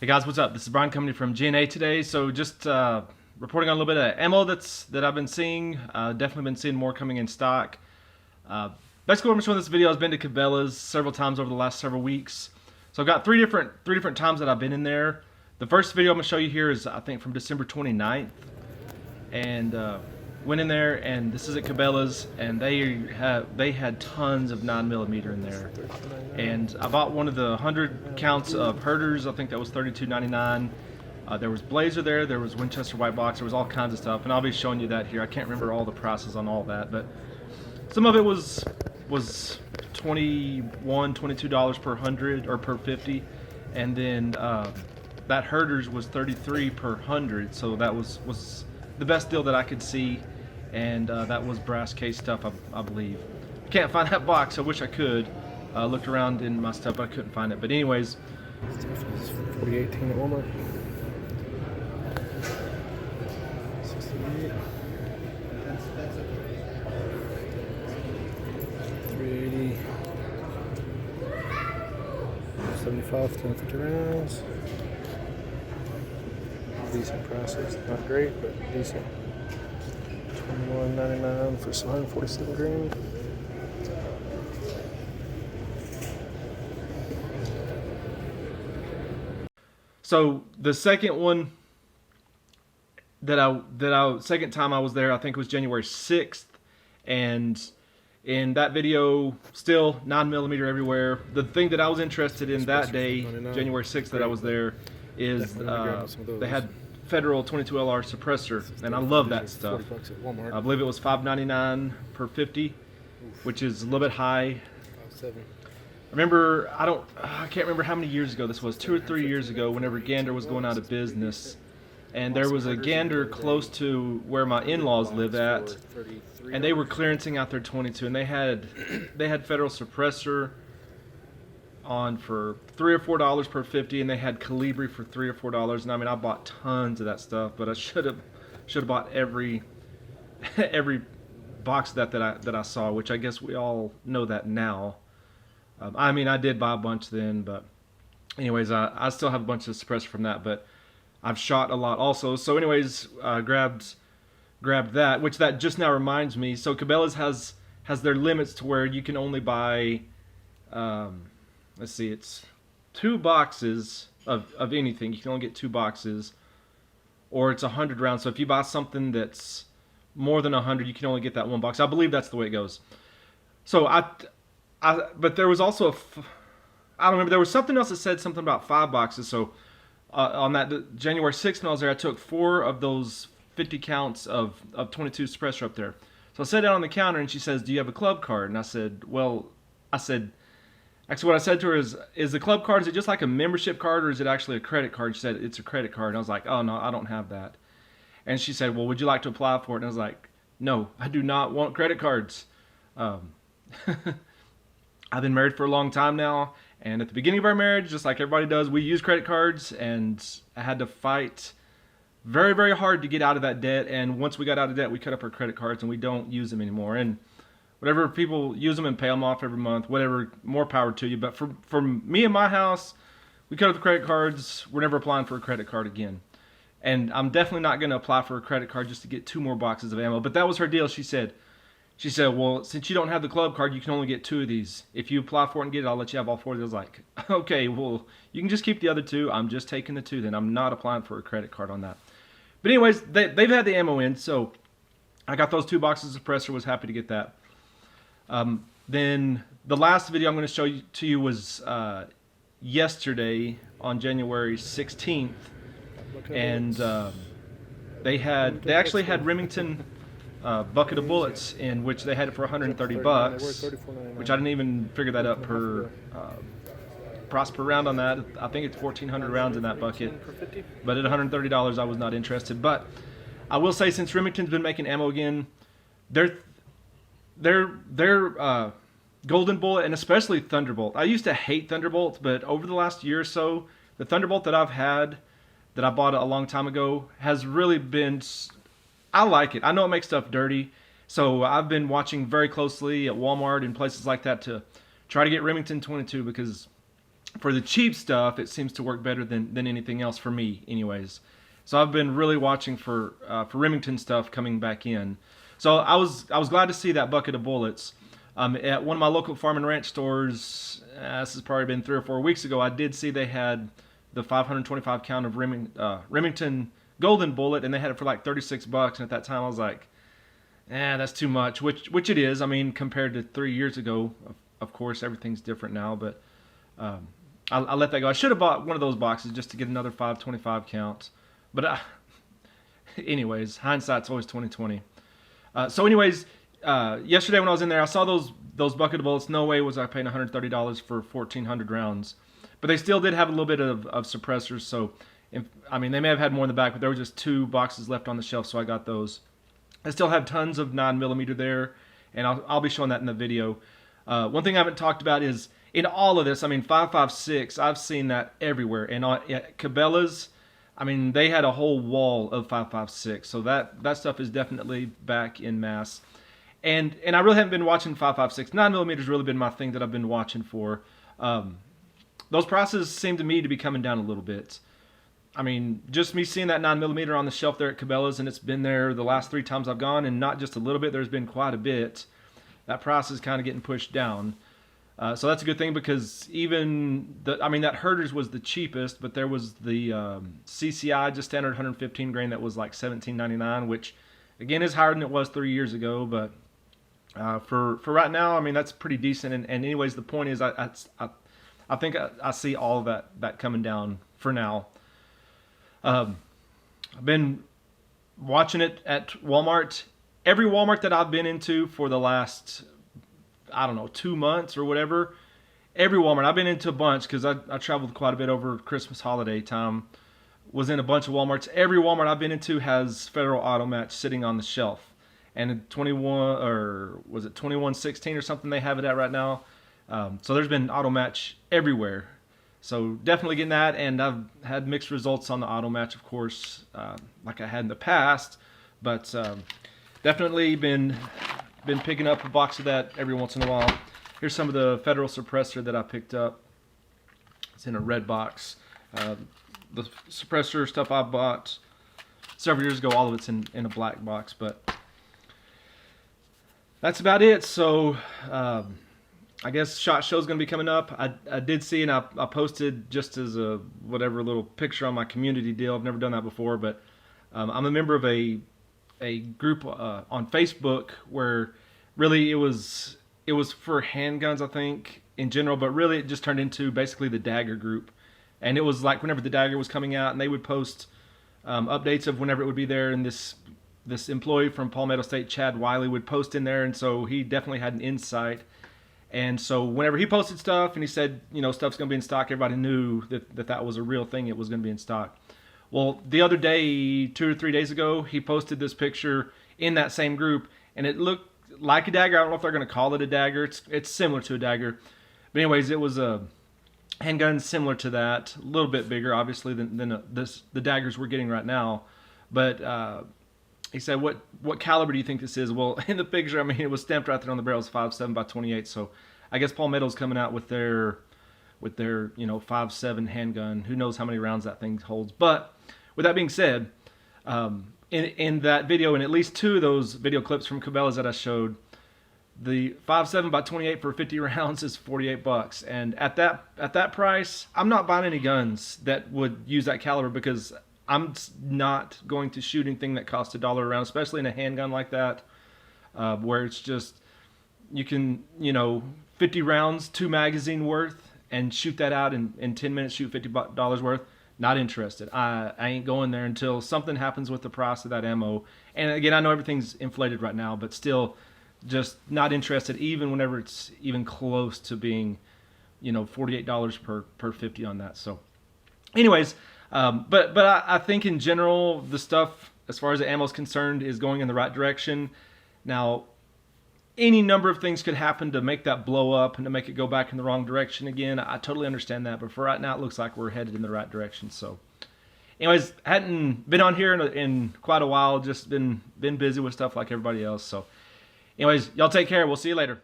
Hey guys, what's up? This is Brian coming from GNA today. So just reporting on a little bit of ammo that I've been seeing. Definitely been seeing more coming in stock. Uh, Basically, what I'm showing this video, I've been to Cabela's several times over the last several weeks. So I've got three different times that I've been in there. The first video I'm gonna show you here is I think from December 29th, and went in there, and this is at Cabela's, and they had tons of 9mm in there. And I bought one of the 100 counts of Herders. I think that was $32.99. There was Blazer there was Winchester White Box, there was all kinds of stuff, and I'll be showing you that here. I can't remember all the prices on all that, but some of it was $21, $22 per 100 or per 50, and then that Herders was $33 per 100, so that was the best deal that I could see, and that was brass case stuff, I believe. Can't find that box. I wish I could. Looked around in my stuff, but I couldn't find it. But anyways, 4018 at Walmart. 68. 380. 75 to 50 rounds. Decent prices. Not great, but decent. 21.99 for 147 grain. so the second one second time I was there, I think it was January 6th, and in that video, still 9mm everywhere. The thing that I was interested in that day, January 6th, that I was there, is they had Federal 22LR suppressor, and I love that stuff. I believe it was $5.99 per 50, which is a little bit high. Remember, I can't remember how many years ago this was, 2 or 3 years ago, whenever Gander was going out of business, and there was a Gander close to where my in-laws live at, and they were clearancing out their 22, and they had Federal suppressor on for $3 or $4 per 50, and they had Calibri for $3 or $4, and I mean, I bought tons of that stuff, but I should have bought every box of that I saw, which I guess we all know that now. I mean, I did buy a bunch then, but anyways, I still have a bunch of suppressor from that, but I've shot a lot also. So anyways, grabbed that, which that just now reminds me. So Cabela's has their limits to where you can only buy, let's see, it's 2 boxes of anything. You can only get 2 boxes, or it's 100 rounds. So if you buy something that's more than 100, you can only get that 1 box. I believe that's the way it goes. So but there was also I don't remember, there was something else that said something about 5 boxes. So on that January 6th when I was there, I took 4 of those 50 counts of 22 suppressor up there. So I sat down on the counter, and she says, "Do you have a club card?" And I said, actually what I said to her is the club card, is it just like a membership card, or is it actually a credit card? She said, "It's a credit card." And I was like, "Oh no, I don't have that." And she said, "Well, would you like to apply for it?" And I was like, "No, I do not want credit cards." I've been married for a long time now, and at the beginning of our marriage, just like everybody does, we use credit cards, and I had to fight very, very hard to get out of that debt. And once we got out of debt, we cut up our credit cards, and we don't use them anymore. And whatever, people use them and pay them off every month, whatever, more power to you. But for me and my house, we cut up the credit cards. We're never applying for a credit card again. And I'm definitely not going to apply for a credit card just to get 2 more boxes of ammo. But that was her deal. She said, "Well, since you don't have the club card, you can only get 2 of these. If you apply for it and get it, I'll let you have all 4 of these." I was like, "Okay, well, you can just keep the other 2. I'm just taking the 2 then. I'm not applying for a credit card on that." But anyways, they've had the ammo in, so I got those 2 boxes of suppressor, was happy to get that. Then the last video I'm going to show to you was yesterday on January 16th, and they actually had Remington bucket of bullets, in which they had it for 130 bucks, which I didn't even figure that up per price per round on that. I think it's 1,400 rounds in that bucket, but at $130 I was not interested. But I will say, since Remington's been making ammo again, their Golden Bullet, and especially Thunderbolt. I used to hate Thunderbolt, but over the last year or so, the Thunderbolt that I've had, that I bought a long time ago, has really been, I like it. I know it makes stuff dirty, so I've been watching very closely at Walmart and places like that to try to get Remington 22, because for the cheap stuff, it seems to work better than anything else for me, anyways. So I've been really watching for Remington stuff coming back in. So I was glad to see that bucket of bullets. At one of my local farm and ranch stores, this has probably been 3 or 4 weeks ago, I did see they had the 525 count of Remington Golden Bullet, and they had it for like $36. And at that time, I was like, that's too much. Which it is. I mean, compared to 3 years ago, of course, everything's different now. But I let that go. I should have bought one of those boxes just to get another 525 count. But anyways, hindsight's always 20/20. So anyways. Yesterday when I was in there, I saw those bucket of bullets. No way was I paying $130 for 1,400 rounds. But they still did have a little bit of suppressors. So, I mean, they may have had more in the back, but there were just 2 boxes left on the shelf, so I got those. I still have tons of 9mm there, and I'll be showing that in the video. One thing I haven't talked about is, in all of this, I mean, 5.56, I've seen that everywhere. And at Cabela's, I mean, they had a whole wall of 5.56, so that stuff is definitely back in mass. And I really haven't been watching 5.56. 9mm has really been my thing that I've been watching for. Those prices seem to me to be coming down a little bit. I mean, just me seeing that 9mm on the shelf there at Cabela's, and it's been there the last 3 times I've gone, and not just a little bit, there's been quite a bit. That price is kind of getting pushed down. So that's a good thing, because even that Herter's was the cheapest, but there was the CCI, just standard 115 grain, that was like $17.99, which again is higher than it was 3 years ago, but for right now, I mean, that's pretty decent. And anyways, the point is, I think I see all of that coming down for now. I've been watching it at Walmart. Every Walmart that I've been into for the last, I don't know, 2 months or whatever, every Walmart, I've been into a bunch because I traveled quite a bit over Christmas holiday time, was in a bunch of Walmarts. Every Walmart I've been into has Federal Auto Match sitting on the shelf. And in 2116 or something they have it at right now. So there's been Auto Match everywhere. So definitely getting that, and I've had mixed results on the Auto Match, of course, like I had in the past. But definitely been picking up a box of that every once in a while. Here's some of the Federal suppressor that I picked up. It's in a red box. The suppressor stuff I bought several years ago, all of it's in a black box, but that's about it. So I guess SHOT Show's going to be coming up. I did see, and I posted just as a whatever little picture on my community deal. I've never done that before, but I'm a member of a group on Facebook where really it was for handguns, I think, in general, but really it just turned into basically the Dagger group. And it was like whenever the Dagger was coming out, and they would post updates of whenever it would be there, and this employee from Palmetto State, Chad Wiley, would post in there, and so he definitely had an insight. And so whenever he posted stuff and he said, stuff's going to be in stock, everybody knew that was a real thing. It was going to be in stock. Well, the other day, 2 or 3 days ago, he posted this picture in that same group, and it looked like a Dagger. I don't know if they're going to call it a Dagger. It's similar to a Dagger. But anyways, it was a handgun similar to that, a little bit bigger, obviously, than the Daggers we're getting right now. But he said, what caliber do you think this is? Well, in the picture, I mean, it was stamped right there on the barrel. It's 5.7 by 28. So I guess Palmetto's coming out with their 5.7 handgun. Who knows how many rounds that thing holds. But with that being said, in that video, and at least 2 of those video clips from Cabela's that I showed, the 5.7 by 28 for 50 rounds is $48. And at that price, I'm not buying any guns that would use that caliber, because I'm not going to shoot anything that costs $1 a round, especially in a handgun like that, where it's just, you can, 50 rounds, 2 magazine worth, and shoot that out in 10 minutes, shoot $50 worth. Not interested. I ain't going there until something happens with the price of that ammo. And again, I know everything's inflated right now, but still just not interested, even whenever it's even close to being, $48 per 50 on that. So anyways, but I think in general, the stuff, as far as the ammo is concerned, is going in the right direction. Now, any number of things could happen to make that blow up and to make it go back in the wrong direction again. I totally understand that, but for right now, it looks like we're headed in the right direction. So anyways, hadn't been on here in quite a while, just been busy with stuff like everybody else. So anyways, y'all take care. We'll see you later.